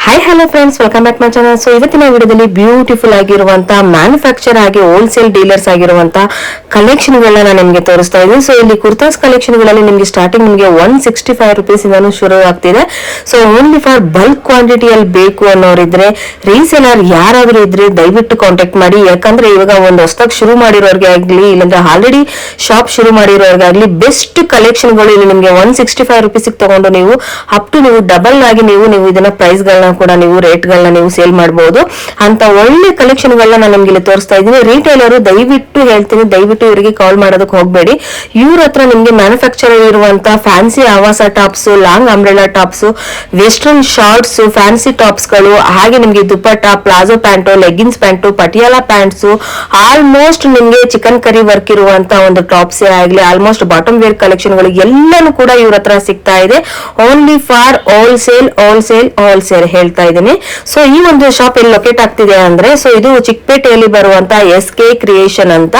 Hi hello friends, welcome back my channel. So ಇವತ್ತಿನ ವಿಡಿಯೋದಲ್ಲಿ beautiful ಆಗಿರುವಂತಹ ಮ್ಯಾನುಫ್ಯಾಕ್ಚರ್ ಆಗಿ ಹೋಲ್ಸೇಲ್ ಡೀಲರ್ಸ್ ಆಗಿರುವಂತಹ ಕಲೆಕ್ಷನ್ ಗಳನ್ನ ನಾನು ನಿಮಗೆ ತೋರಿಸ್ತಾ ಇದ್ದೀನಿ. ಸೊ ಇಲ್ಲಿ ಕುರ್ತಾಸ್ ಕಲೆಕ್ಷನ್ ಗಳಲ್ಲಿ ನಿಮಗೆ ಸ್ಟಾರ್ಟಿಂಗ್ ನಿಮಗೆ 165 rupees ಇಂದಾನು ಶುರು ಆಗ್ತಿದೆ. ಸೊ ಓನ್ಲಿ ಫಾರ್ ಬಲ್ಕ್ ಕ್ವಾಂಟಿಟಿಯಲ್ಲಿ ಬೇಕು ಅನ್ನೋರಿದ್ರೆ, ರೀಸೇಲರ್ ಯಾರಾದ್ರೂ ಇದ್ರೆ ದಯವಿಟ್ಟು ಕಾಂಟ್ಯಾಕ್ಟ್ ಮಾಡಿ. ಯಾಕಂದ್ರೆ ಇವಾಗ ಒಂದು ಹೊಸದಾಗಿ ಶುರು ಮಾಡಿರೋರ್ಗೆ ಆಗ್ಲಿ, ಇಲ್ಲಾಂದ್ರೆ ಆಲ್ರೆಡಿ ಶಾಪ್ ಶುರು ಮಾಡಿರೋರ್ಗಾಗ್ಲಿ ಬೆಸ್ಟ್ ಕಲೆಕ್ಷನ್ ಗಳು ಇಲ್ಲಿ ನಿಮಗೆ 165 rupees ತಗೊಂಡು ನೀವು ಅಪ್ ಟು ನೀವು ಡಬಲ್ ಆಗಿ ನೀವು ಇದನ್ನ ಪ್ರೈಸ್ ಗಳನ್ನ ಕೂಡ ನೀವು ರೇಟ್ ಗಳನ್ನ ನೀವು ಸೇಲ್ ಮಾಡಬಹುದು. ಅಂತ ಒಳ್ಳೆ ಕಲೆಕ್ಷನ್ ಗಳನ್ನ ನಾನು ನಿಮ್ಗೆ ಇಲ್ಲಿ ತೋರಿಸ್ತಾ ಇದ್ದೀನಿ. ರಿಟೇಲರ್ ದಯವಿಟ್ಟು ಹೇಳ್ತೀನಿ, ದಯವಿಟ್ಟು ಇವರಿಗೆ ಕಾಲ್ ಮಾಡೋದಕ್ಕೆ ಹೋಗಬೇಡಿ. ಇವ್ರ ಹತ್ರ ನಿಮ್ಗೆ ಮ್ಯಾನುಫ್ಯಾಕ್ಚರ್ ಇರುವಂತಹ ಫ್ಯಾನ್ಸಿ ಆವಾಸ tops, long umbrella tops, western shorts, fancy tops ಗಳು, ಹಾಗೆ ನಿಮ್ಗೆ dupatta, palazzo pant, leggings pant, Patiala pants, almost ನಿಮ್ಗೆ ಚಿಕನ್ ಕರಿ ವರ್ಕ್ ಇರುವಂತ ಒಂದು ಟಾಪ್ಸ್ ಆಗ್ಲಿ, ಆಲ್ಮೋಸ್ಟ್ ಬಾಟಮ್ ವೇರ್ ಕಲೆಕ್ಷನ್ ಗಳು ಎಲ್ಲಾನು ಕೂಡ ಇವ್ರ ಹತ್ರ ಸಿಗ್ತಾ ಇದೆ. Only for wholesale wholesale wholesale ಹೇಳ್ತಾ ಇದ್ದೀನಿ. ಸೊ ಈ ಒಂದು ಶಾಪ್ ಎಲ್ಲಿ ಲೊಕೇಟ್ ಆಗ್ತಿದೆ ಅಂದ್ರೆ, ಸೊ ಇದು ಚಿಕ್ಕಪೇಟೆಯಲ್ಲಿ ಬರುವಂತ SK ಕ್ರಿಯೇಷನ್ ಅಂತ.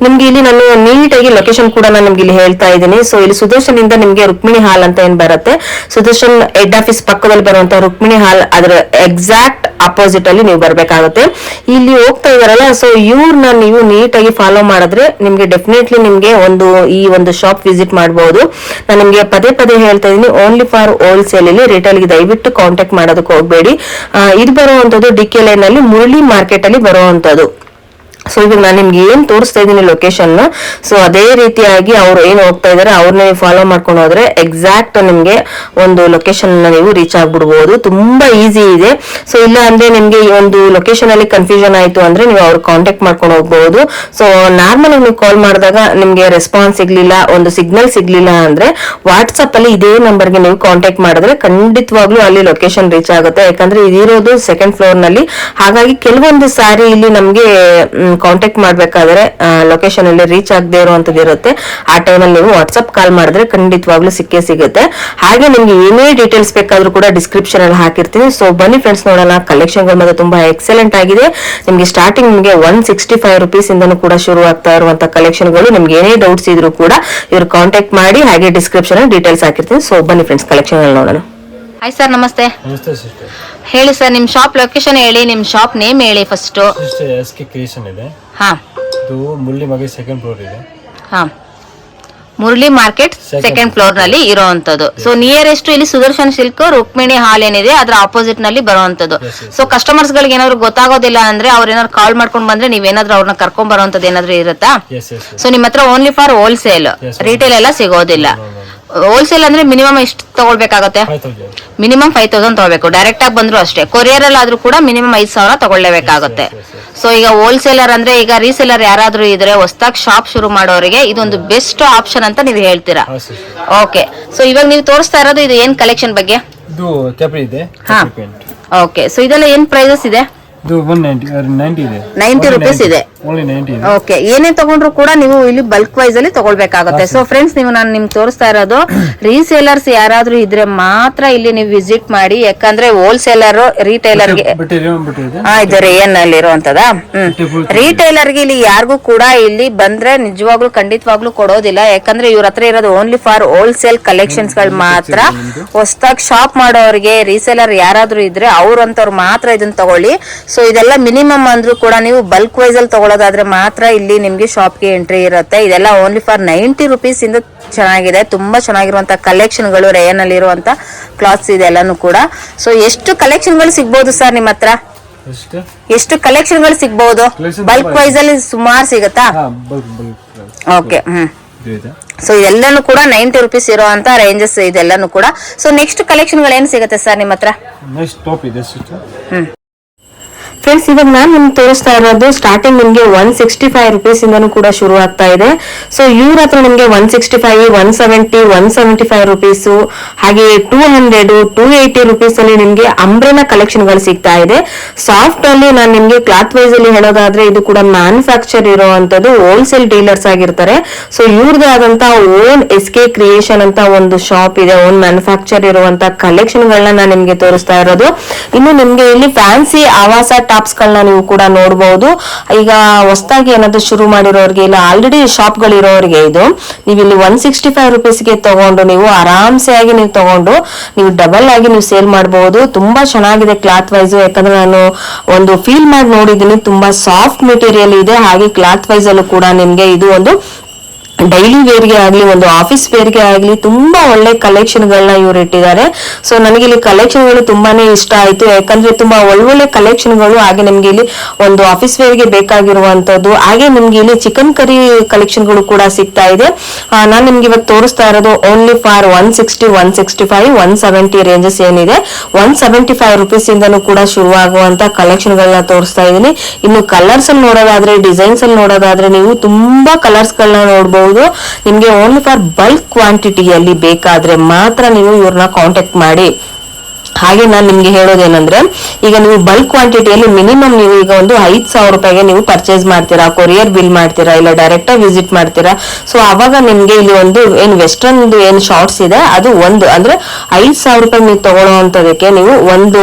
ನಿಮ್ಗೆ ಇಲ್ಲಿ ನಾನು ನೀಟಾಗಿ ಲೊಕೇಶನ್ ಕೂಡ ನಾನು ನಿಮ್ಗೆ ಇಲ್ಲಿ ಹೇಳ್ತಾ ಇದ್ದೀನಿ. ಸೊ ಇಲ್ಲಿ ಸುದರ್ಶನ್ ಇಂದ ನಿಮ್ಗೆ ರುಕ್ಮಿಣಿ ಹಾಲ್ ಅಂತ ಏನ್ ಬರುತ್ತೆ, ಸುದರ್ಶನ್ ಹೆಡ್ ಆಫೀಸ್ ಪಕ್ಕದಲ್ಲಿ ಬರುವಂತ ರುಕ್ಮಿಣಿ ಹಾಲ್, ಅದರ ಎಕ್ಸಾಕ್ಟ್ ಅಪೋಸಿಟ್ ಅಲ್ಲಿ ನೀವು ಬರ್ಬೇಕಾಗುತ್ತೆ. ಇಲ್ಲಿ ಹೋಗ್ತಾ ಇದಾರಲ್ಲ, ಸೊ ಇವ್ರನ್ನ ನೀವು ನೀಟಾಗಿ ಫಾಲೋ ಮಾಡಿದ್ರೆ ನಿಮ್ಗೆ ಡೆಫಿನೆಟ್ಲಿ ನಿಮ್ಗೆ ಈ ಒಂದು ಶಾಪ್ ವಿಸಿಟ್ ಮಾಡಬಹುದು. ನಾನು ನಿಮ್ಗೆ ಪದೇ ಪದೇ ಹೇಳ್ತಾ ಇದೀನಿ, ಓನ್ಲಿ ಫಾರ್ ಹೋಲ್ಸೇಲ್ ಇಲ್ಲಿ, ರಿಟೇಲ್ ಗೆ ದಯವಿಟ್ಟು ಕಾಂಟ್ಯಾಕ್ಟ್ ಮಾಡೋದಕ್ಕೆ ಹೋಗ್ಬೇಡಿ. ಇದು ಬರುವಂತದ್ದು DK ಲೈನ್ ಅಲ್ಲಿ ಮುರಳಿ ಮಾರ್ಕೆಟ್ ಅಲ್ಲಿ ಬರುವಂತದ್ದು. ಸೊ ಇವಾಗ ನಾನು ನಿಮ್ಗೆ ಏನ್ ತೋರಿಸ್ತಾ ಇದ್ದೀನಿ ಲೊಕೇಶನ್, ಸೊ ಅದೇ ರೀತಿಯಾಗಿ ಅವ್ರು ಏನ್ ಹೋಗ್ತಾ ಇದಾರೆ ಅವ್ರನ್ನ ನೀವು ಫಾಲೋ ಮಾಡ್ಕೊಂಡು ಹೋದ್ರೆ ಎಕ್ಸಾಕ್ಟ್ ನಿಮ್ಗೆ ಒಂದು ಲೊಕೇಶನ್ ನೀವು ರೀಚ್ ಆಗ್ಬಿಡ್ಬಹುದು. ತುಂಬಾ ಈಸಿ ಇದೆ. ಸೊ ಇಲ್ಲ ಅಂದ್ರೆ ನಿಮ್ಗೆ ಈ ಒಂದು ಲೊಕೇಶನ್ ಅಲ್ಲಿ ಕನ್ಫ್ಯೂಷನ್ ಆಯ್ತು ಅಂದ್ರೆ ನೀವು ಅವ್ರ ಕಾಂಟ್ಯಾಕ್ಟ್ ಮಾಡ್ಕೊಂಡು ಹೋಗ್ಬಹುದು. ಸೊ ನಾರ್ಮಲ್ ನೀವು ಕಾಲ್ ಮಾಡಿದಾಗ ನಿಮ್ಗೆ ರೆಸ್ಪಾನ್ಸ್ ಸಿಗ್ಲಿಲ್ಲ, ಒಂದು ಸಿಗ್ನಲ್ ಸಿಗ್ಲಿಲ್ಲ ಅಂದ್ರೆ ವಾಟ್ಸ್ಆಪ್ ಅಲ್ಲಿ ಇದೇ ನಂಬರ್ಗೆ ನೀವು ಕಾಂಟ್ಯಾಕ್ಟ್ ಮಾಡಿದ್ರೆ ಖಂಡಿತವಾಗ್ಲೂ ಅಲ್ಲಿ ಲೊಕೇಶನ್ ರೀಚ್ ಆಗುತ್ತೆ. ಯಾಕಂದ್ರೆ ಇದಿರೋದು ಸೆಕೆಂಡ್ ಫ್ಲೋರ್ ನಲ್ಲಿ, ಹಾಗಾಗಿ ಕೆಲವೊಂದು ಸಾರಿ ಇಲ್ಲಿ ನಮ್ಗೆ ಕಾಂಟ್ಯಾಕ್ಟ್ ಮಾಡ್ಬೇಕಾದ್ರೆ ಲೊಕೇಶನ್ ಅಲ್ಲಿ ರೀಚ್ ಆಗದೆ ಇರುವಂತದ್ದು ಇರುತ್ತೆ. ಆ ಟೈಮಲ್ಲಿ ನೀವು ವಾಟ್ಸ್ಆಪ್ ಕಾಲ್ ಮಾಡಿದ್ರೆ ಖಂಡಿತವಾಗ್ಲೂ ಸಿಕ್ಕೇ ಸಿಗುತ್ತೆ. ಹಾಗೆ ನಿಮ್ಗೆ ಏನೇ ಡೀಟೇಲ್ಸ್ ಬೇಕಾದ್ರೂ ಕೂಡ ಡಿಸ್ಕ್ರಿಪ್ಷನ್ ಅಲ್ಲಿ ಹಾಕಿರ್ತೀನಿ. ಸೊ ಬನ್ನಿ ಫ್ರೆಂಡ್ಸ್, ನೋಡೋಣ. ಕಲೆಕ್ಷನ್ ಗಳು ಮತ್ತೆ ತುಂಬಾ ಎಕ್ಸಲೆಂಟ್ ಆಗಿದೆ. ನಿಮ್ಗೆ ಸ್ಟಾರ್ಟಿಂಗ್ ನಿಮಗೆ 165 rupees ಇಂದನೂ ಕೂಡ ಶುರು ಆಗ್ತಾ ಇರುವಂತ ಕಲೆಕ್ಷನ್ ಗಳು. ನಿಮ್ಗೆ ಏನೇ ಡೌಟ್ಸ್ ಇದ್ರು ಕೂಡ ಇವ್ರು ಕಾಂಟ್ಯಾಕ್ಟ್ ಮಾಡಿ, ಹಾಗೆ ಡಿಸ್ಕ್ರಿಪ್ಷನ್ ಅಲ್ಲಿ ಡೀಟೇಲ್ಸ್ ಹಾಕಿರ್ತೀನಿ. ಸೊ ಬನ್ನಿ ಫ್ರೆಂಡ್ಸ್, ಕಲೆಕ್ಷನ್ ನೋಡೋಣ. ಹಾಯ್ ಸರ್, ನಮಸ್ತೆ. ನಮಸ್ತೆ ಸಿಸ್ಟರ್. ಹೇಳಿ ಸರ್, ನಿಮ್ ಶಾಪ್ ಲೊಕೇಶನ್ ಹೇಳಿ, ನಿಮ್ ಶಾಪ್ ನೇಮ್ ಹೇಳಿ ಫಸ್ಟ್. ಸಿಸ್ಟರ್ SK ಕ್ರಿಯೇಷನ್ ಇದೆ. ಹಾ, ಇದು ಮುರಳಿ ಮಾರ್ಕೆಟ್ ಸೆಕೆಂಡ್ ಫ್ಲೋರ್ ಇದೆ. ಹಾ, ಮುರಳಿ ಮಾರ್ಕೆಟ್ ಸೆಕೆಂಡ್ ಫ್ಲೋರ್ ನಲ್ಲಿ ಇರುವಂತದ್ದು. ಸೊ ನಿಯರೆಸ್ಟ್ ಇಲ್ಲಿ ಸುದರ್ಶನ್ ಸಿಲ್ಕ್ ರುಕ್ಮಿಣಿ ಹಾಲ್ ಏನಿದೆ ಅದ್ರ ಆಪೋಸಿಟ್ ನಲ್ಲಿ ಬರುವಂತದ್ದು. ಸೊ ಕಸ್ಟಮರ್ಸ್ ಗಳಿಗೆ ಏನಾದ್ರು ಗೊತ್ತಾಗೋದಿಲ್ಲ ಅಂದ್ರೆ ಅವ್ರ ಏನಾದ್ರು ಕಾಲ್ ಮಾಡ್ಕೊಂಡ್ ಬಂದ್ರೆ ನೀವೇನಾದ್ರೂ ಅವ್ರನ್ನ ಕರ್ಕೊಂಡ್ ಬರುವಂತದ್ದು ಏನಾದ್ರು ಇರುತ್ತಾ? ಸೊ ನಿಮ್ ಹತ್ರ ಓನ್ಲಿ ಫಾರ್ ಹೋಲ್ಸೇಲ್, ರಿಟೇಲ್ ಎಲ್ಲ ಸಿಗೋದಿಲ್ಲ. ಹೋಲ್ಸೇಲ್ ಅಂದ್ರೆ ಮಿನಿಮಮ್ ಎಷ್ಟು ತಗೊಳ್ಬೇಕಾಗತ್ತೆ? ಮಿನಿಮಮ್ 5000 ತಗೋಬೇಕು. ಡೈರೆಕ್ಟ್ ಆಗಿ ಬಂದ್ರು ಅಷ್ಟೇ. ಕೊರಿಯರ್ ಅಲ್ಲಿ ಆದ್ರೂ ಕೂಡ ಮಿನಿಮಮ್ 5000 ತಗೊಳ್ಳೇಬೇಕಾಗುತ್ತೆ. ಸೊ ಈಗ ಹೋಲ್ಸೇಲರ್ ಅಂದ್ರೆ, ಈಗ ರೀಸೇಲರ್ ಯಾರಾದ್ರೂ ಇದ್ರೆ ಹೊಸದಾಗಿ ಶಾಪ್ ಶುರು ಮಾಡೋರಿಗೆ ಇದೊಂದು ಬೆಸ್ಟ್ ಆಪ್ಷನ್ ಅಂತ ನೀವು ಹೇಳ್ತೀರಾ? ಓಕೆ. ಸೊ ಇವಾಗ ನೀವು ತೋರಿಸ್ತಾ ಇರೋದು ಇದು ಏನ್ ಕಲೆಕ್ಷನ್ ಬಗ್ಗೆ? ಇದು ಕ್ಯಾಪ್ರಿ ಇದೆ. ಓಕೆ. ಸೊ ಇದೆಲ್ಲ ಏನ್ ಪ್ರೈಸಸ್ ಇದೆ? ಇದು 190 ಇದೆ. 90 rupees ಇದೆ. ಓನ್ಲಿ 90 ಇದೆ. ಓಕೆ. ಏನೇ ತಗೊಂಡ್ರು ಕೂಡ ನೀವು ಇಲ್ಲಿ ಬಲ್ಕ್ ವೈಸ್ ಅಲ್ಲಿ ತಗೊಳ್ಬೇಕಾಗುತ್ತೆ. ಸೊ ಫ್ರೆಂಡ್ಸ್, ನಾನು ನಿಮ್ಗೆ ತೋರಿಸ್ತಾ ಇರೋದು ರೀಸೇಲರ್ಸ್ ಯಾರಾದ್ರೂ ಇದ್ರೆ ಮಾತ್ರ ಇಲ್ಲಿ ನೀವು ವಿಸಿಟ್ ಮಾಡಿ. ಯಾಕಂದ್ರೆ ಹೋಲ್ಸೇಲರ್ ರಿಟೇಲರ್ಗೆ ಇದು ರೇಯನ್ ಅಲ್ಲಿ ಇರುವಂತದ. ರಿಟೇಲರ್ಗೆ ಇಲ್ಲಿ ಯಾರಿಗೂ ಕೂಡ ಇಲ್ಲಿ ಬಂದ್ರೆ ನಿಜವಾಗ್ಲೂ ಖಂಡಿತವಾಗ್ಲೂ ಕೊಡೋದಿಲ್ಲ. ಯಾಕಂದ್ರೆ ಇವ್ರ ಹತ್ರ ಇರೋದು ಓನ್ಲಿ ಫಾರ್ ಹೋಲ್ಸೇಲ್ ಕಲೆಕ್ಷನ್ಸ್ ಗಳು ಮಾತ್ರ. ಹೊಸದಾಗಿ ಶಾಪ್ ಮಾಡೋರಿಗೆ ರೀಸೇಲರ್ ಯಾರಾದ್ರೂ ಇದ್ರೆ ಅವ್ರಂತವ್ರು ಮಾತ್ರ ಇದನ್ನ ತಗೊಳ್ಳಿ. ಸೊ ಇದೆಲ್ಲ ಮಿನಿಮಮ್ ಅಂದ್ರೂ ಕೂಡ ನೀವು ಬಲ್ಕ್ ವೈಸ್ ಅಲ್ಲಿ ತಗೊಳ್ಳೋದಾದ್ರೆ ಮಾತ್ರ ಇಲ್ಲಿ ನಿಮ್ಗೆ ಶಾಪ್ಗೆ ಎಂಟ್ರಿ ಇರುತ್ತೆ. ಇದೆಲ್ಲ ಓನ್ಲಿ ಫಾರ್ 90 rupees ಇಂದ ಚೆನ್ನಾಗಿದೆ. ತುಂಬಾ ಚೆನ್ನಾಗಿರುವಂತ ಕಲೆಕ್ಷನ್ ಗಳು, ರೇಯನ್ ಅಲ್ಲಿ ಇರುವಂತ ಕ್ಲಾತ್ಸ್ ಇದೆಲ್ಲಾನು ಕೂಡ. ಸೊ ಎಷ್ಟು ಕಲೆಕ್ಷನ್ ಗಳು ಸಿಗ್ಬಹುದು ಸರ್ ನಿಮ್ಮ ಹತ್ರ? ಎಷ್ಟು ಕಲೆಕ್ಷನ್ ಗಳು ಸಿಗ್ಬಹುದು? ಬಲ್ಕ್ ವೈಸ್ ಅಲ್ಲಿ ಸುಮಾರು ಸಿಗುತ್ತಾ? ಓಕೆ. ಸೊ ಇದೆಲ್ಲಾನು ಕೂಡ 90 rupees ಇರುವಂತ ರೇಂಜಸ್ ಇದೆಲ್ಲಾನು ಕೂಡ. ಸೊ ನೆಕ್ಸ್ಟ್ ಕಲೆಕ್ಷನ್ ಗಳು ಏನ್ ಸಿಗುತ್ತೆ ಸರ್ ನಿಮ್ಮ ಹತ್ರ? ಫ್ರೆಂಡ್ಸ್, ಇವಾಗ ನಾನು ನಿಮ್ಗೆ ತೋರಿಸ್ತಾ ಇರೋದು ಸ್ಟಾರ್ಟಿಂಗ್ ನಿಮ್ಗೆ 165 rupees ಇಂದನೂ ಕೂಡ ಶುರು ಆಗ್ತಾ ಇದೆ. ಸೊ ಇವ್ರ ಹತ್ರ ನಿಮ್ಗೆ 165, 170, 175 rupees, ಹಾಗೆ 200, 280 rupees ಅಲ್ಲಿ ನಿಮ್ಗೆ ಅಂಬ್ರೆಲಾ ಕಲೆಕ್ಷನ್ ಗಳು ಸಿಗ್ತಾ ಇದೆ. ಸಾಫ್ಟ್ ಅಲ್ಲಿ ನಾನು ನಿಮ್ಗೆ ಕ್ಲಾತ್ ವೈಸ್ ಅಲ್ಲಿ ಹೇಳೋದಾದ್ರೆ ಇದು ಕೂಡ ಮ್ಯಾನುಫ್ಯಾಕ್ಚರ್ ಇರುವಂತದ್ದು, ಹೋಲ್ಸೇಲ್ ಡೀಲರ್ಸ್ ಆಗಿರ್ತಾರೆ. ಸೊ ಇವ್ರದ್ದು ಆದಂತ ಓನ್ SK ಕ್ರಿಯೇಷನ್ ಅಂತ ಒಂದು ಶಾಪ್ ಇದೆ. ಓನ್ ಮ್ಯಾನುಫ್ಯಾಕ್ಚರ್ ಇರುವಂತ ಕಲೆಕ್ಷನ್ ಗಳನ್ನ ನಾನು ನಿಮ್ಗೆ ತೋರಿಸ್ತಾ ಇರೋದು. ಇನ್ನು ನಿಮ್ಗೆ ಇಲ್ಲಿ ಫ್ಯಾನ್ಸಿ ಆವಾಸ ಟಾಪ್ಸ್ ಗಳನ್ನ ನೀವು ಕೂಡ ನೋಡಬಹುದು. ಈಗ ಹೊಸದಾಗಿ ಏನಾದ್ರು ಶುರು ಮಾಡಿರೋರಿಗೆ ಇಲ್ಲ ಆಲ್ರೆಡಿ ಶಾಪ್ ಗಳಿರೋರಿಗೆ ಇದು ನೀವು ಇಲ್ಲಿ 165 ರುಪೀಸ್ಗೆ ತಗೊಂಡು ನೀವು ಆರಾಮ್ಸೆ ಆಗಿ ನೀವು ತಗೊಂಡು ನೀವು ಡಬಲ್ ಆಗಿ ನೀವು ಸೇಲ್ ಮಾಡಬಹುದು. ತುಂಬಾ ಚೆನ್ನಾಗಿದೆ ಕ್ಲಾತ್ ವೈಸ್, ಯಾಕಂದ್ರೆ ನಾನು ಒಂದು ಫೀಲ್ ಮಾಡಿ ನೋಡಿದೀನಿ. ತುಂಬಾ ಸಾಫ್ಟ್ ಮೆಟೀರಿಯಲ್ ಇದೆ, ಹಾಗೆ ಕ್ಲಾತ್ ವೈಸ್ ಅಲ್ಲೂ ಕೂಡ ನಿಮ್ಗೆ ಇದು ಒಂದು ಡೈಲಿ ವೇರ್ಗೆ ಆಗ್ಲಿ ಒಂದು ಆಫೀಸ್ ವೇರ್ಗೆ ಆಗ್ಲಿ ತುಂಬಾ ಒಳ್ಳೆ ಕಲೆಕ್ಷನ್ ಗಳನ್ನ ಇವ್ರು ಇಟ್ಟಿದ್ದಾರೆ. ಸೊ ನನಗೆ ಇಲ್ಲಿ ಕಲೆಕ್ಷನ್ ಗಳು ತುಂಬಾನೇ ಇಷ್ಟ ಆಯ್ತು, ಯಾಕಂದ್ರೆ ತುಂಬಾ ಒಳ್ಳೊಳ್ಳೆ ಕಲೆಕ್ಷನ್ ಗಳು, ಹಾಗೆ ನಿಮ್ಗೆ ಇಲ್ಲಿ ಒಂದು ಆಫೀಸ್ ವೇರ್ಗೆ ಬೇಕಾಗಿರುವಂತದ್ದು, ಹಾಗೆ ನಿಮ್ಗೆ ಇಲ್ಲಿ ಚಿಕನ್ ಕರಿ ಕಲೆಕ್ಷನ್ ಗಳು ಕೂಡ ಸಿಗ್ತಾ ಇದೆ. ನಾನು ನಿಮ್ಗೆ ಇವಾಗ ತೋರಿಸ್ತಾ ಇರೋದು ಓನ್ಲಿ ಫಾರ್ 160, 165, 170 ರೇಂಜಸ್ ಏನಿದೆ 175 ರುಪೀಸ್ ಇಂದನೂ ಕೂಡ ಶುರುವಾಗುವಂತ ಕಲೆಕ್ಷನ್ ಗಳನ್ನ ತೋರಿಸ್ತಾ ಇದೀನಿ. ಇನ್ನು ಕಲರ್ಸ್ ಅಲ್ಲಿ ನೋಡೋದಾದ್ರೆ, ಡಿಸೈನ್ಸ್ ಅಲ್ಲಿ ನೋಡೋದಾದ್ರೆ ನೀವು ತುಂಬಾ ಕಲರ್ಸ್ ಗಳನ್ನ ನೋಡಬಹುದು. ನಿಮ್ಗೆ ಓನ್ಲಿ ಫಾರ್ ಬಲ್ಕ್ ಕ್ವಾಂಟಿಟಿಯಲ್ಲಿ ಬೇಕಾದ್ರೆ ಮಾತ್ರ ನೀವು ಇವ್ರನ್ನ ಕಾಂಟ್ಯಾಕ್ಟ್ ಮಾಡಿ. ಹಾಗೆ ನಾನು ನಿಮ್ಗೆ ಹೇಳೋದೇನಂದ್ರೆ, ಈಗ ನೀವು ಬಲ್ಕ್ ಕ್ವಾಂಟಿಟಿಯಲ್ಲಿ ಮಿನಿಮಮ್ ನೀವು ಈಗ ಒಂದು 5,000 ರೂಪಾಯಿಗೆ ನೀವು ಪರ್ಚೇಸ್ ಮಾಡ್ತೀರಾ, ಕೊರಿಯರ್ ಬಿಲ್ ಮಾಡ್ತೀರಾ, ಇಲ್ಲ ಡೈರೆಕ್ಟ್ ಆಗಿ ವಿಸಿಟ್ ಮಾಡ್ತೀರಾ. ಸೊ ಅವಾಗ ನಿಮ್ಗೆ ಇಲ್ಲಿ ಒಂದು ಏನ್ ವೆಸ್ಟರ್ನ್ ಏನ್ ಶಾರ್ಟ್ಸ್ ಇದೆ ಅದು ಒಂದು ಅಂದ್ರೆ 5,000 ರೂಪಾಯಿ ನೀವು ತಗೊಳ್ಳೋಂತದಕ್ಕೆ ನೀವು ಒಂದು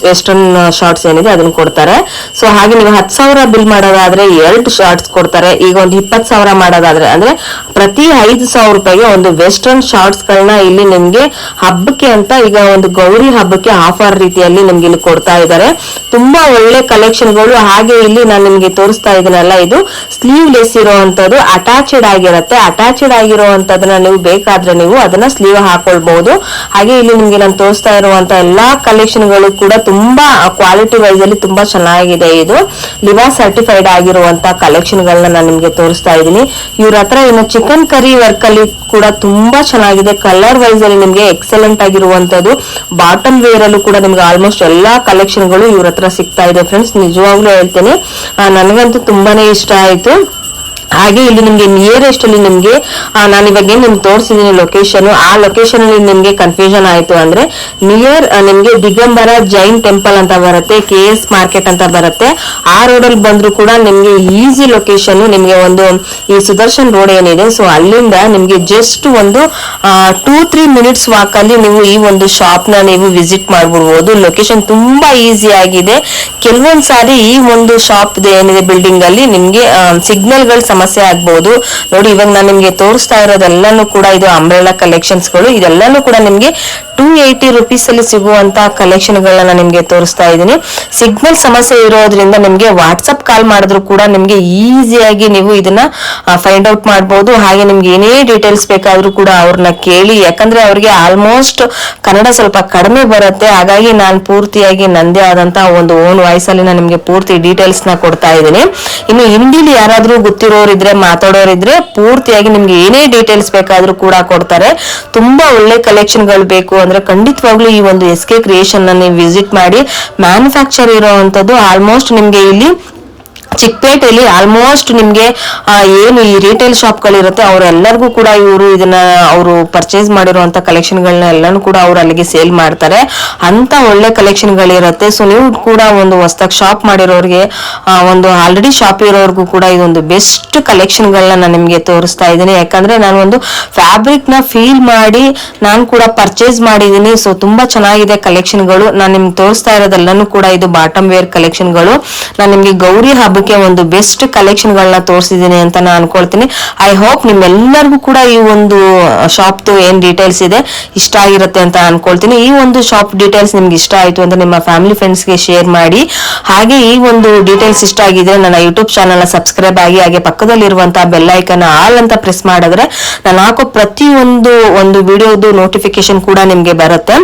ವೆಸ್ಟರ್ನ್ ಶಾರ್ಟ್ಸ್ ಏನಿದೆ ಅದನ್ನ ಕೊಡ್ತಾರೆ. ಸೊ ಹಾಗೆ ನೀವು 10,000 ಬಿಲ್ ಮಾಡೋದಾದ್ರೆ 2 ಶಾರ್ಟ್ಸ್ ಕೊಡ್ತಾರೆ. ಈಗ ಒಂದು 20,000 ಮಾಡೋದಾದ್ರೆ ಅಂದ್ರೆ ಪ್ರತಿ 5,000 ರೂಪಾಯಿಗೆ ಒಂದು ವೆಸ್ಟರ್ನ್ ಶಾರ್ಟ್ಸ್ ಗಳನ್ನ ಇಲ್ಲಿ ನಿಮ್ಗೆ ಹಬ್ಬಕ್ಕೆ ಅಂತ ಈಗ ಒಂದು ಗೌರಿ ಹಬ್ಬಕ್ಕೆ ಆಫರ್ ರೀತಿಯಲ್ಲಿ ನಿಮ್ಗೆ ಇಲ್ಲಿ ಕೊಡ್ತಾ ಇದ್ದಾರೆ. ತುಂಬಾ ಒಳ್ಳೆ ಕಲೆಕ್ಷನ್ ಗಳು. ಹಾಗೆ ಇಲ್ಲಿ ನಾನು ನಿಮ್ಗೆ ತೋರಿಸ್ತಾ ಇದೀನಲ್ಲ, ಇದು ಸ್ಲೀವ್ ಲೆಸ್ ಇರುವಂತದ್ದು, ಅಟ್ಯಾಚೆಡ್ ಆಗಿರುತ್ತೆ. ಅಟ್ಯಾಚೆಡ್ ಆಗಿರುವಂತದನ್ನ ನೀವು ಬೇಕಾದ್ರೆ ನೀವು ಅದನ್ನ ಸ್ಲೀವ್ ಹಾಕೊಳ್ಬಹುದು. ಹಾಗೆ ಇಲ್ಲಿ ನಿಮ್ಗೆ ನಾನು ತೋರಿಸ್ತಾ ಇರುವಂತ ಎಲ್ಲಾ ಕಲೆಕ್ಷನ್ ಗಳು ಕೂಡ ತುಂಬಾ ಕ್ವಾಲಿಟಿ ವೈಸ್ ಅಲ್ಲಿ ತುಂಬಾ ಚೆನ್ನಾಗಿದೆ. ಇದು ಲಿವಾ ಸರ್ಟಿಫೈಡ್ ಆಗಿರುವಂತ ಕಲೆಕ್ಷನ್ ಗಳನ್ನ ನಾನು ನಿಮ್ಗೆ ತೋರಿಸ್ತಾ ಇದ್ದೀನಿ. ಇವ್ರ ಹತ್ರ ಇನ್ನು ಚಿಕನ್ ಕರಿ ವರ್ಕ್ ಅಲ್ಲಿ ಕೂಡ ತುಂಬಾ ಚೆನ್ನಾಗಿದೆ. ಕಲರ್ ವೈಸ್ ಅಲ್ಲಿ ನಿಮ್ಗೆ ಎಕ್ಸಲೆಂಟ್ ಆಗಿರುವಂತದ್ದು. ಬಾಟಮ್ ವೇರ್ ಅಲ್ಲೂ ಕೂಡ ನಿಮ್ಗೆ ಆಲ್ಮೋಸ್ಟ್ ಎಲ್ಲಾ ಕಲೆಕ್ಷನ್ ಗಳು ಇವ್ರ ಹತ್ರ ಸಿಗ್ತಾ ಇದೆ ಫ್ರೆಂಡ್ಸ್. ನಿಜವಾಗ್ಲೂ ಹೇಳ್ತೇನೆ, ನನಗಂತೂ ತುಂಬಾನೇ ಇಷ್ಟ ಆಯ್ತು. ಹಾಗೆ ಇಲ್ಲಿ ನಿಮ್ಗೆ ನಿಯರೆಸ್ಟ್ ಅಲ್ಲಿ ನಿಮ್ಗೆ ನಾನು ಇವಾಗ ನಿಮ್ಗೆ ತೋರಿಸಿದೀನಿ ಲೊಕೇಶನ್, ಆ ಲೊಕೇಶನ್ ಅಲ್ಲಿ ನಿಮ್ಗೆ ಕನ್ಫ್ಯೂಷನ್ ಆಯ್ತು ಅಂದ್ರೆ ನಿಯರ್ ನಿಮ್ಗೆ ದಿಗಂಬರ ಜೈನ್ ಟೆಂಪಲ್ ಅಂತ ಬರುತ್ತೆ, KS ಮಾರ್ಕೆಟ್ ಅಂತ ಬರುತ್ತೆ. ಆ ರೋಡ್ ಅಲ್ಲಿ ಬಂದ್ರು ಕೂಡ ನಿಮ್ಗೆ ಈಸಿ ಲೊಕೇಶನ್. ನಿಮ್ಗೆ ಒಂದು ಈ ಸುದರ್ಶನ್ ರೋಡ್ ಏನಿದೆ, ಸೊ ಅಲ್ಲಿಂದ ನಿಮ್ಗೆ ಜಸ್ಟ್ ಒಂದು 2-3 ಮಿನಿಟ್ಸ್ ವಾಕ್ ಅಲ್ಲಿ ನೀವು ಈ ಒಂದು ಶಾಪ್ ನ ನೀವು ವಿಸಿಟ್ ಮಾಡ್ಬಿಡ್ಬೋದು. ಲೊಕೇಶನ್ ತುಂಬಾ ಈಸಿ ಆಗಿದೆ. ಕೆಲವೊಂದ್ ಸಾರಿ ಈ ಒಂದು ಶಾಪ್ ಏನಿದೆ ಬಿಲ್ಡಿಂಗ್ ಅಲ್ಲಿ ನಿಮ್ಗೆ ಸಿಗ್ನಲ್ ಗಳು ಸಮಸ್ಯೆ ಆಗ್ಬಹುದು. ನೋಡಿ ಇವಾಗ ನಾನು ನಿಮ್ಗೆ ತೋರಿಸ್ತಾ ಇರೋದೆಲ್ಲಾನು ಕೂಡ ಇದು ಅಂಬ್ರೆಲಾ ಕಲೆಕ್ಷನ್ಸ್ ಗಳು. ಇದೆಲ್ಲಾನು ಕೂಡ ನಿಮ್ಗೆ 280 ರುಪೀಸ್ ಅಲ್ಲಿ ಸಿಗುವಂತ ಕಲೆಕ್ಷನ್ ಗಳನ್ನ ನಿಮ್ಗೆ ತೋರಿಸ್ತಾ ಇದ್ದೀನಿ. ಸಿಗ್ನಲ್ ಸಮಸ್ಯೆ ಇರೋದ್ರಿಂದ ನಿಮ್ಗೆ ವಾಟ್ಸ್ಆಪ್ ಕಾಲ್ ಮಾಡಿದ್ರು ಕೂಡ ನಿಮ್ಗೆ ಈಸಿಯಾಗಿ ನೀವು ಇದನ್ನ ಫೈಂಡ್ ಔಟ್ ಮಾಡಬಹುದು. ಹಾಗೆ ನಿಮ್ಗೆ ಏನೇ ಡೀಟೇಲ್ಸ್ ಬೇಕಾದ್ರೂ ಕೂಡ ಅವ್ರನ್ನ ಕೇಳಿ, ಯಾಕಂದ್ರೆ ಅವ್ರಿಗೆ ಆಲ್ಮೋಸ್ಟ್ ಕನ್ನಡ ಸ್ವಲ್ಪ ಕಡಿಮೆ ಬರುತ್ತೆ. ಹಾಗಾಗಿ ನಾನು ಪೂರ್ತಿಯಾಗಿ ನಂದೇ ಆದಂತ ಒಂದು ಓನ್ ವಾಯ್ಸ್ ಅಲ್ಲಿ ನಾನು ನಿಮ್ಗೆ ಪೂರ್ತಿ ಡೀಟೇಲ್ಸ್ ನ ಕೊಡ್ತಾ ಇದ್ದೀನಿ. ಇನ್ನು ಹಿಂದಿಲಿ ಯಾರಾದ್ರೂ ಗೊತ್ತಿರೋರಿದ್ರೆ ಮಾತಾಡೋರಿದ್ರೆ ಪೂರ್ತಿಯಾಗಿ ನಿಮ್ಗೆ ಏನೇ ಡೀಟೇಲ್ಸ್ ಬೇಕಾದ್ರೂ ಕೂಡ ಕೊಡ್ತಾರೆ. ತುಂಬಾ ಒಳ್ಳೆ ಕಲೆಕ್ಷನ್ ಗಳು ಬೇಕು ಅಂದ್ರೆ ಖಂಡಿತವಾಗ್ಲೂ ಈ ಒಂದು SK ಕ್ರಿಯೇಷನ್ ನೀವು ವಿಸಿಟ್ ಮಾಡಿ. ಮ್ಯಾನುಫ್ಯಾಕ್ಚರ್ ಇರೋವಂಥದ್ದು ಆಲ್ಮೋಸ್ಟ್ ನಿಮ್ಗೆ ಇಲ್ಲಿ ಚಿಕ್ಕಪೇಟೆಯಲ್ಲಿ ಆಲ್ಮೋಸ್ಟ್ ನಿಮ್ಗೆ ಏನು ಈ ರಿಟೇಲ್ ಶಾಪ್ ಗಳಿರುತ್ತೆ ಅವರೆಲ್ಲರಿಗೂ ಕೂಡ ಇವರು ಇದನ್ನ ಅವರು ಪರ್ಚೇಸ್ ಮಾಡಿರುವಂತ ಕಲೆಕ್ಷನ್ ಗಳನ್ನ ಎಲ್ಲಾನು ಕೂಡ ಅವ್ರು ಅಲ್ಲಿಗೆ ಸೇಲ್ ಮಾಡ್ತಾರೆ. ಅಂತ ಒಳ್ಳೆ ಕಲೆಕ್ಷನ್ ಗಳಿರುತ್ತೆ. ಸೊ ನೀವು ಕೂಡ ಒಂದು ಹೊಸದಾಗಿ ಶಾಪ್ ಮಾಡಿರೋರಿಗೆ ಒಂದು ಆಲ್ರೆಡಿ ಶಾಪ್ ಇರೋರ್ಗೂ ಕೂಡ ಇದೊಂದು ಬೆಸ್ಟ್ ಕಲೆಕ್ಷನ್ ಗಳನ್ನ ನಾನು ನಿಮ್ಗೆ ತೋರಿಸ್ತಾ ಇದ್ದೀನಿ. ಯಾಕಂದ್ರೆ ನಾನು ಒಂದು ಫ್ಯಾಬ್ರಿಕ್ ನ ಫೀಲ್ ಮಾಡಿ ನಾನು ಕೂಡ ಪರ್ಚೇಸ್ ಮಾಡಿದೀನಿ. ಸೊ ತುಂಬಾ ಚೆನ್ನಾಗಿದೆ ಕಲೆಕ್ಷನ್ ಗಳು. ನಾನು ನಿಮ್ಗೆ ತೋರಿಸ್ತಾ ಇರೋದೆಲ್ಲಾನು ಕೂಡ ಇದು ಬಾಟಮ್ ವೇರ್ ಕಲೆಕ್ಷನ್ ಗಳು. ನಾನು ನಿಮ್ಗೆ ಗೌರಿ ಹಬ್ಬಕ್ಕೆ ಒಂದು ಬೆಸ್ಟ್ ಕಲೆಕ್ಷನ್ ಗಳನ್ನ ತೋರಿಸಿದೀನಿ ಅಂತ ನಾನು ಅನ್ಕೊಳ್ತೀನಿ. ಐ ಹೋಪ್ ನಿಮ್ಮೆಲ್ಲರಿಗೂ ಕೂಡ ಈ ಒಂದು ಶಾಪ್ ಏನ್ ಡೀಟೇಲ್ಸ್ ಇದೆ ಇಷ್ಟ ಆಗಿರುತ್ತೆ ಅಂತ ಅನ್ಕೊಳ್ತೀನಿ. ಈ ಒಂದು ಶಾಪ್ ಡೀಟೇಲ್ಸ್ ನಿಮ್ಗೆ ಇಷ್ಟ ಆಯ್ತು ಅಂದ್ರೆ ನಿಮ್ಮ ಫ್ಯಾಮಿಲಿ ಫ್ರೆಂಡ್ಸ್ ಗೆ ಶೇರ್ ಮಾಡಿ. ಹಾಗೆ ಈ ಒಂದು ಡೀಟೇಲ್ಸ್ ಇಷ್ಟ ಆಗಿದ್ರೆ ನನ್ನ ಯೂಟ್ಯೂಬ್ ಚಾನಲ್ ಸಬ್ಸ್ಕ್ರೈಬ್ ಆಗಿ, ಹಾಗೆ ಪಕ್ಕದಲ್ಲಿರುವಂತಹ ಬೆಲ್ ಐಕನ್ ಆಲ್ ಅಂತ ಪ್ರೆಸ್ ಮಾಡಿದ್ರೆ ನಾನು ಹಾಕೋ ಪ್ರತಿಯೊಂದು ವಿಡಿಯೋದು ನೋಟಿಫಿಕೇಶನ್ ಕೂಡ ನಿಮ್ಗೆ ಬರುತ್ತೆ.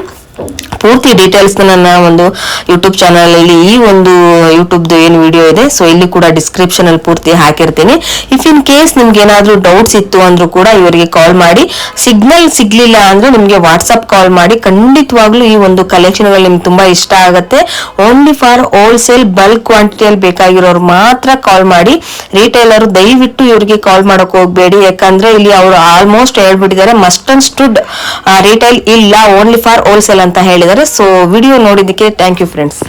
ಪೂರ್ತಿ ಡೀಟೇಲ್ಸ್ ನನ್ನ ಒಂದು ಯೂಟ್ಯೂಬ್ ಚಾನಲ್ ಅಲ್ಲಿ ಈ ಒಂದು ಯೂಟ್ಯೂಬ್ ಏನು ವಿಡಿಯೋ ಇದೆ ಸೊ ಇಲ್ಲಿ ಕೂಡ ಡಿಸ್ಕ್ರಿಪ್ಷನ್ ಅಲ್ಲಿ ಪೂರ್ತಿ ಹಾಕಿರ್ತೀನಿ. ಇಫ್ ಇನ್ ಕೇಸ್ ನಿಮ್ಗೆ ಏನಾದ್ರೂ ಡೌಟ್ಸ್ ಇತ್ತು ಅಂದ್ರೂ ಕೂಡ ಇವರಿಗೆ ಕಾಲ್ ಮಾಡಿ. ಸಿಗ್ನಲ್ ಸಿಗ್ಲಿಲ್ಲ ಅಂದ್ರೆ ನಿಮ್ಗೆ ವಾಟ್ಸ್ಆಪ್ ಕಾಲ್ ಮಾಡಿ. ಖಂಡಿತವಾಗ್ಲೂ ಈ ಒಂದು ಕಲೆಕ್ಷನ್ ಗಳು ನಿಮ್ಗೆ ತುಂಬಾ ಇಷ್ಟ ಆಗುತ್ತೆ. ಓನ್ಲಿ ಫಾರ್ ಹೋಲ್ಸೇಲ್ ಬಲ್ಕ್ ಕ್ವಾಂಟಿಟಿಯಲ್ಲಿ ಬೇಕಾಗಿರೋರು ಮಾತ್ರ ಕಾಲ್ ಮಾಡಿ. ರಿಟೇಲರ್ ದಯವಿಟ್ಟು ಇವರಿಗೆ ಕಾಲ್ ಮಾಡಕ್ ಹೋಗ್ಬೇಡಿ. ಯಾಕಂದ್ರೆ ಇಲ್ಲಿ ಅವರು ಆಲ್ಮೋಸ್ಟ್ ಹೇಳ್ಬಿಟ್ಟಿದ್ದಾರೆ ಮಸ್ಟ್ ಅಂಡ್ ಸ್ಟುಡ್ ರಿಟೇಲ್ ಇಲ್ಲ, ಓನ್ಲಿ ಫಾರ್ ಹೋಲ್ಸೇಲ್ ಅಂತ ಹೇಳಿದ್ದಾರೆ. ಸೊ ವಿಡಿಯೋ ನೋಡಿದ್ದಕ್ಕೆ ಥ್ಯಾಂಕ್ ಯು ಫ್ರೆಂಡ್ಸ್.